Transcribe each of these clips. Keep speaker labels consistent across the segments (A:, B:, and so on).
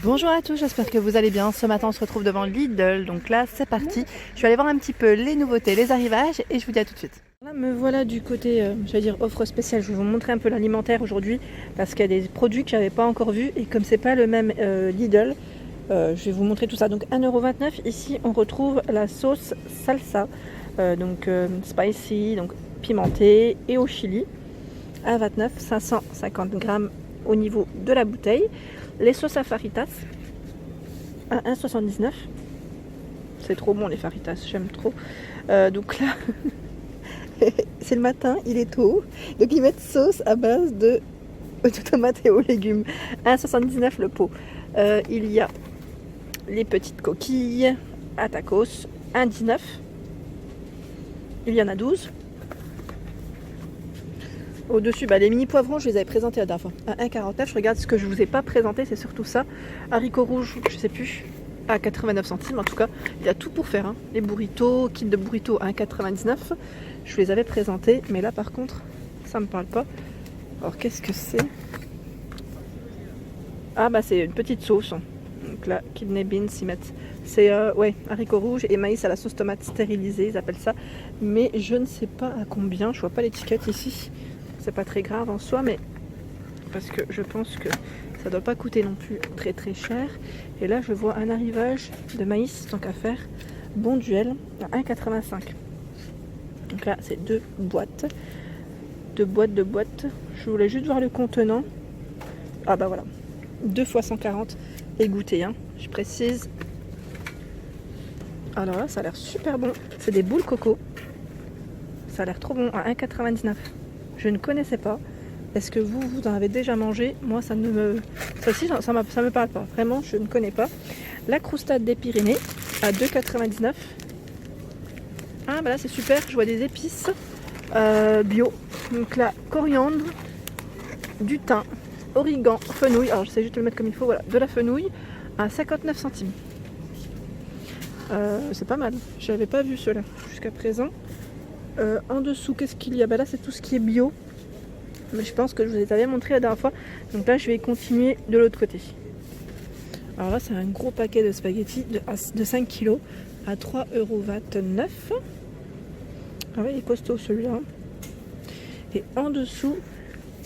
A: Bonjour à tous, j'espère que vous allez bien. Ce matin on se retrouve devant Lidl, donc là c'est parti. Je vais aller voir un petit peu les nouveautés, les arrivages et je vous dis à tout de suite. Là me voilà du côté, j'allais dire offre spéciale. Je vais vous montrer un peu l'alimentaire aujourd'hui parce qu'il y a des produits que j'avais pas encore vus et comme c'est pas le même Lidl, je vais vous montrer tout ça. Donc 1,29€, ici on retrouve la sauce salsa, spicy, donc pimentée et au chili. 1,29€, 550 grammes au niveau de la bouteille. Les sauces à faritas à 1,79€. C'est trop bon les faritas, j'aime trop. Donc là, c'est le matin, il est tôt. Donc ils mettent sauce à base de tomates et aux légumes. 1,79€ le pot. Il y a les petites coquilles à tacos, 1,19€. Il y en a 12. Au-dessus, les mini poivrons, je les avais présentés la dernière fois à 1,49€. Je regarde ce que je vous ai pas présenté, c'est surtout ça. Haricots rouges, je sais plus, à 89 centimes. En tout cas, il y a tout pour faire. Hein. Les burritos, kit de burritos à 1,99€. Je vous les avais présentés, mais là par contre, ça me parle pas. Alors qu'est-ce que c'est? Ah c'est une petite sauce. Donc là, kidney beans, ils mettent. C'est haricots rouges et maïs à la sauce tomate stérilisée, ils appellent ça. Mais je ne sais pas à combien, je vois pas l'étiquette ici. C'est pas très grave en soi, mais parce que je pense que ça doit pas coûter non plus très très cher. Et là je vois un arrivage de maïs, tant qu'à faire, bon duel à 1,85€. Donc là c'est deux boîtes. Je voulais juste voir le contenant. Ah voilà, 2 fois 140 et goûter, hein, je précise. Alors là ça a l'air super bon, c'est des boules coco. Ça a l'air trop bon à 1,99€. Je ne connaissais pas. Est-ce que vous en avez déjà mangé? Moi, ça me parle pas. Vraiment, je ne connais pas. La croustade des Pyrénées à 2,99€. Ah, là, c'est super. Je vois des épices bio. Donc là, coriandre, du thym, origan, fenouil. Alors, j'essaie juste de le mettre comme il faut. Voilà, de la fenouil à 59 centimes. C'est pas mal. Je n'avais pas vu cela jusqu'à présent. En dessous, qu'est-ce qu'il y a? Là, c'est tout ce qui est bio. Mais je pense que je vous avais montré la dernière fois. Donc là, je vais continuer de l'autre côté. Alors là, c'est un gros paquet de spaghettis de 5 kg à 3,29€. Ah oui, il est costaud celui-là. Et en dessous,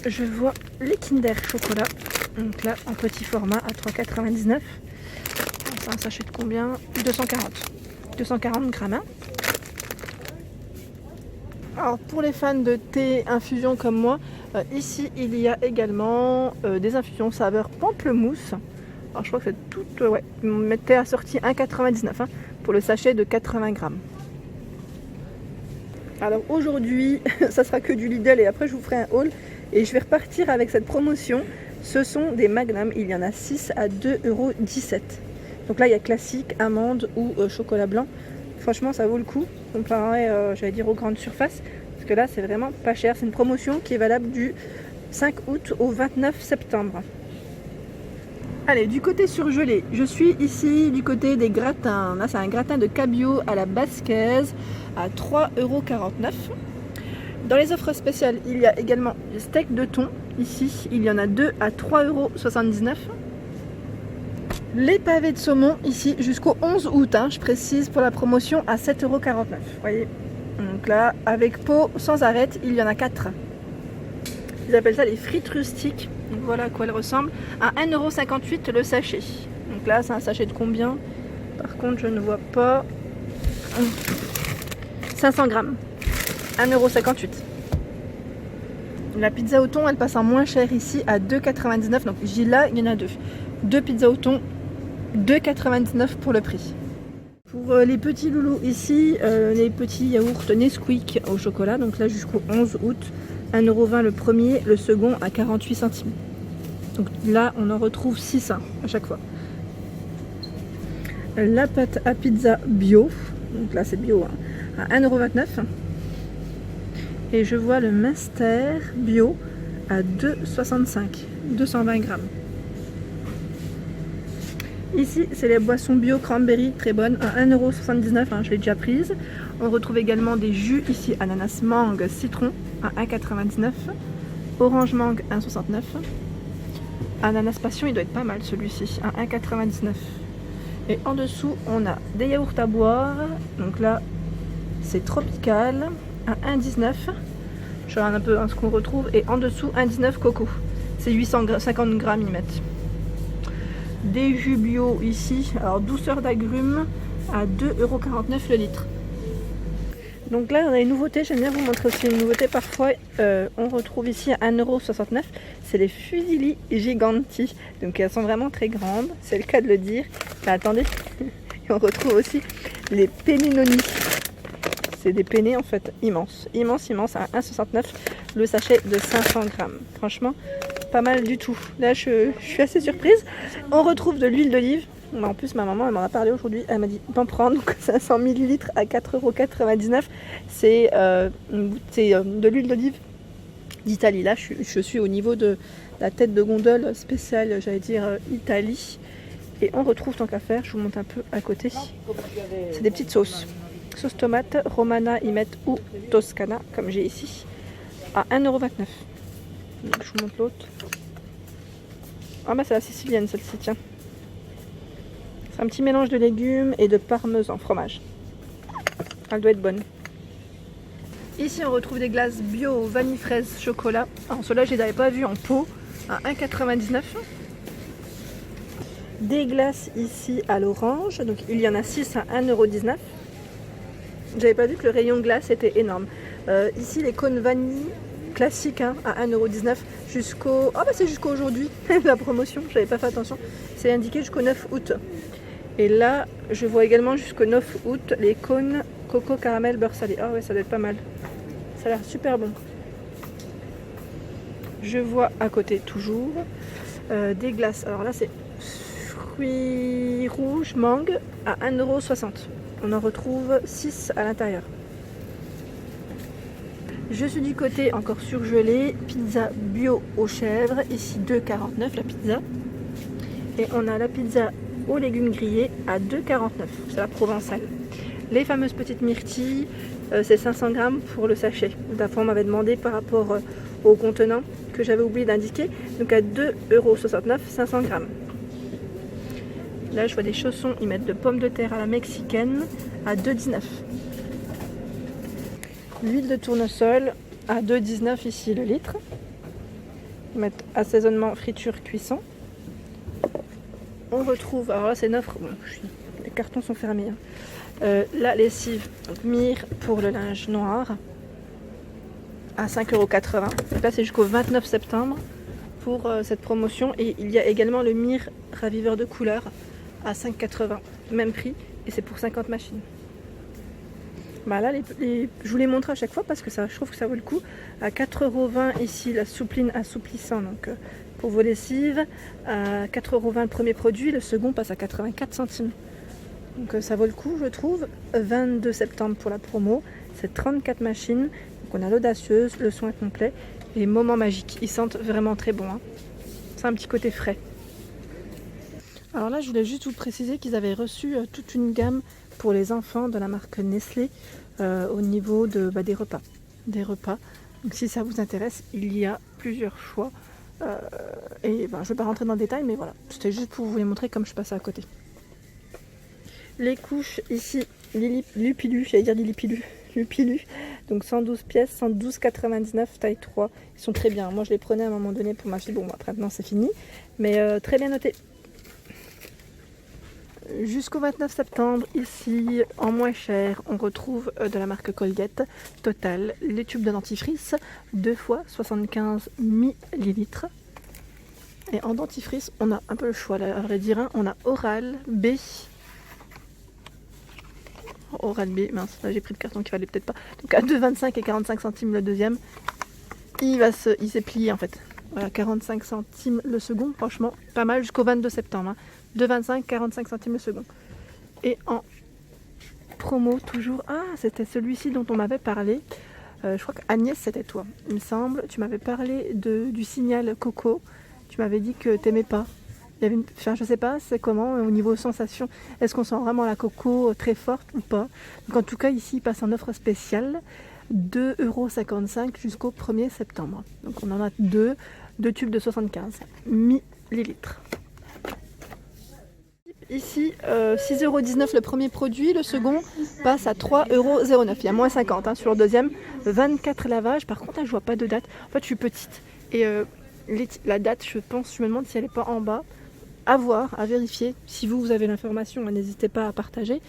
A: je vois les Kinder chocolat. Donc là, en petit format à 3,99€. C'est un sachet de combien? 240 grammes. Hein. Alors pour les fans de thé infusion comme moi, ici il y a également des infusions saveur pamplemousse. Alors je crois que c'est tout, thé assorti 1,99€ hein, pour le sachet de 80 grammes. Alors aujourd'hui, ça sera que du Lidl et après je vous ferai un haul et je vais repartir avec cette promotion. Ce sont des magnums, il y en a 6 à 2,17€. Donc là il y a classique, amande ou chocolat blanc. Franchement ça vaut le coup comparé j'allais dire aux grandes surfaces parce que là c'est vraiment pas cher. C'est une promotion qui est valable du 5 août au 29 septembre. Allez, du côté surgelé, je suis ici du côté des gratins. Là c'est un gratin de cabillaud à la basquaise à 3,49€. Dans les offres spéciales il y a également le steak de thon. Ici il y en a 2 à 3,79€. Les pavés de saumon ici jusqu'au 11 août, hein, je précise pour la promotion à 7,49€. Vous voyez, donc là avec peau sans arête, il y en a 4. Ils appellent ça les frites rustiques. Donc voilà à quoi elles ressemblent. À 1,58€ le sachet. Donc là c'est un sachet de combien? Par contre je ne vois pas. 500 grammes. 1,58€. La pizza au thon elle passe en moins cher ici à 2,99€. Donc j'ai là il y en a 2. 2 pizzas au thon. 2,99€ pour le prix. Pour les petits loulous ici, les petits yaourts Nesquik au chocolat, donc là jusqu'au 11 août, 1,20€ le premier, le second à 48 centimes. Donc là on en retrouve 6 hein, à chaque fois. La pâte à pizza bio, donc là c'est bio, hein, à 1,29€. Et je vois le Minster bio à 2,65€, 220 grammes. Ici, c'est les boissons bio cranberry, très bonnes, à 1,79€, hein, je l'ai déjà prise. On retrouve également des jus ici, ananas, mangue, citron, à 1,99€. Orange mangue, 1,69€. Ananas passion, il doit être pas mal celui-ci, à 1,99. Et en dessous, on a des yaourts à boire. Donc là, c'est tropical, à 1,19. Je regarde un peu ce qu'on retrouve. Et en dessous, 1,19 coco. C'est 850 grammes, ils mettent. Des jus bio ici, alors douceur d'agrumes, à 2,49 € le litre. Donc là, on a une nouveauté, j'aime bien vous montrer aussi une nouveauté. Parfois, on retrouve ici à 1,69 €, c'est les fusilli giganti. Donc elles sont vraiment très grandes, c'est le cas de le dire. Mais attendez, et on retrouve aussi les penninoni. C'est des penne en fait immenses, à 1,69 € le sachet de 500 grammes. Franchement, pas mal du tout. Là, je suis assez surprise. On retrouve de l'huile d'olive. En plus, ma maman, elle m'en a parlé aujourd'hui. Elle m'a dit d'en prendre. Donc 500 ml à 4,99 €. C'est de l'huile d'olive d'Italie. Là, je suis au niveau de la tête de gondole spéciale, j'allais dire Italie. Et on retrouve, tant qu'à faire, je vous montre un peu à côté. C'est des petites sauces. Sauce tomate, romana, ils mettent ou toscana, comme j'ai ici, à 1,29 €. Donc, je vous montre l'autre. Ah bah c'est la sicilienne celle-ci, tiens. C'est un petit mélange de légumes et de parmesan, fromage. Elle doit être bonne. Ici on retrouve des glaces bio vanille fraise chocolat. Alors ceux-là je les avais pas vus en pot, à 1,99 €. Des glaces ici à l'orange, donc il y en a 6 à 1,19 €. J'avais pas vu que le rayon glace était énorme. Ici les cônes vanille classiques à 1,19 € jusqu'au... Ah bah c'est jusqu'au aujourd'hui, la promotion, j'avais pas fait attention. C'est indiqué jusqu'au 9 août. Et là, je vois également jusqu'au 9 août les cônes coco caramel beurre salé. Ah ouais, ça doit être pas mal. Ça a l'air super bon. Je vois à côté toujours des glaces. Alors là, c'est fruits rouges mangue à 1,60 €. On en retrouve 6 à l'intérieur. Je suis du côté encore surgelé, pizza bio aux chèvres, ici 2,49 € la pizza. Et on a la pizza aux légumes grillés à 2,49 €, c'est la provençale. Les fameuses petites myrtilles, c'est 500 grammes pour le sachet. La fois on m'avait demandé par rapport au contenant que j'avais oublié d'indiquer, donc à 2,69 €, 500 grammes. Là je vois des chaussons, ils mettent de pommes de terre à la mexicaine à 2,19 €. L'huile de tournesol à 2,19 € ici le litre. Ils mettent assaisonnement, friture, cuisson. On retrouve, alors là c'est une offre, bon, les cartons sont fermés. La lessive, donc Mire pour le linge noir à 5,80 €. Donc là c'est jusqu'au 29 septembre pour cette promotion. Et il y a également le Mire raviveur de couleurs à 5,80 €, même prix, et c'est pour 50 machines. Bah là, je vous les montre à chaque fois parce que je trouve que ça vaut le coup. À 4,20 € ici, la soupline assouplissant, donc pour vos lessives. À 4,20 € le premier produit, le second passe à 84 centimes. Donc ça vaut le coup, je trouve. 22 septembre pour la promo, c'est 34 machines. Donc on a l'audacieuse, le soin complet et moment magique. Ils sentent vraiment très bon. Hein. C'est un petit côté frais. Alors là, je voulais juste vous préciser qu'ils avaient reçu toute une gamme pour les enfants de la marque Nestlé au niveau des repas. Donc si ça vous intéresse, il y a plusieurs choix. Je ne vais pas rentrer dans le détail, mais voilà, c'était juste pour vous les montrer comme je passais à côté. Les couches ici, Lupilu, j'allais dire Lupilu, donc 112 pièces, 112,99 taille 3. Ils sont très bien. Moi je les prenais à un moment donné pour ma fille. Bon, après maintenant c'est fini, mais très bien noté. Jusqu'au 29 septembre, ici, en moins cher, on retrouve de la marque Colgate Total les tubes de dentifrice 2 fois 75 ml. Et en dentifrice, on a un peu le choix, là, à vrai dire. Hein. On a Oral-B. Oral-B, mince, là j'ai pris le carton qui valait peut-être pas. Donc à 2,25 et 45 centimes le deuxième. Il s'est plié en fait. Voilà, 45 centimes le second, franchement, pas mal jusqu'au 22 septembre. Hein. 2,25, 45 centimes le second. Et en promo toujours, c'était celui-ci dont on m'avait parlé. Je crois qu'Agnès, c'était toi, il me semble. Tu m'avais parlé du signal coco. Tu m'avais dit que t'aimais pas. Je sais pas, c'est comment au niveau sensation. Est-ce qu'on sent vraiment la coco très forte ou pas? Donc en tout cas, ici, il passe en offre spéciale. 2,55 € jusqu'au 1er septembre. Donc on en a deux tubes de 75 mi millilitres. Ici, 6,19 € le premier produit, le second passe à 3,09 €. Il y a moins 50 sur le deuxième, 24 lavages. Par contre, là, je vois pas de date. En fait, je suis petite et la date, je me demande si elle n'est pas en bas. À voir, à vérifier. Si vous avez l'information, n'hésitez pas à partager.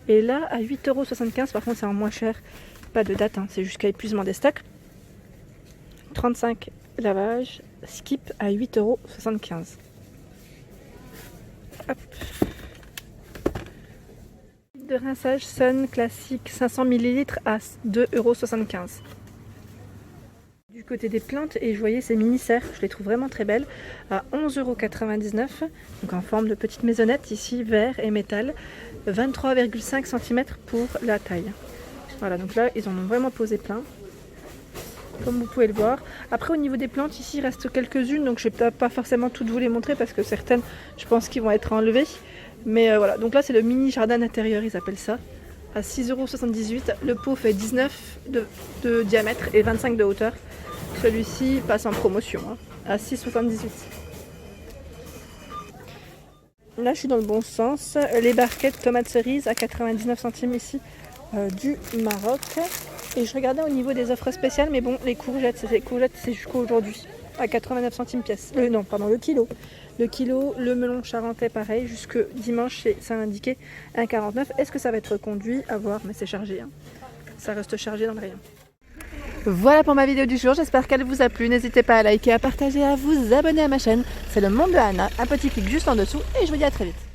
A: Et là, à 8,75 €, par contre, c'est en moins cher. Pas de date, c'est jusqu'à épuisement des stocks. 35 lavages, skip à 8,75 €. Hop. De rinçage Sun classique 500 ml à 2,75 €. Du côté des plantes, et je voyais ces mini serres, je les trouve vraiment très belles, à 11,99 €, donc en forme de petite maisonnette, ici vert et métal, 23,5 cm pour la taille. Voilà, donc là ils en ont vraiment posé plein, comme vous pouvez le voir. Après au niveau des plantes, ici il reste quelques-unes, donc je vais peut-être pas forcément toutes vous les montrer parce que certaines je pense qu'ils vont être enlevées. Mais voilà, donc là c'est le mini jardin intérieur, ils appellent ça, à 6,78 €. Le pot fait 19 de diamètre et 25 de hauteur. Celui-ci passe en promotion à 6,78 €. Là je suis dans le bon sens. Les barquettes tomates cerises à 99 centimes ici du Maroc. Et je regardais au niveau des offres spéciales, mais bon, les courgettes c'est jusqu'à aujourd'hui à 89 centimes pièce. Le kilo. Le kilo, le melon charentais pareil, jusque dimanche, ça indiqué 1,49 €. Est-ce que ça va être reconduit? À voir, mais c'est chargé. Ça reste chargé dans le rayon. Voilà pour ma vidéo du jour, j'espère qu'elle vous a plu. N'hésitez pas à liker, à partager, à vous abonner à ma chaîne. C'est le monde de Anna, un petit clic juste en dessous et je vous dis à très vite.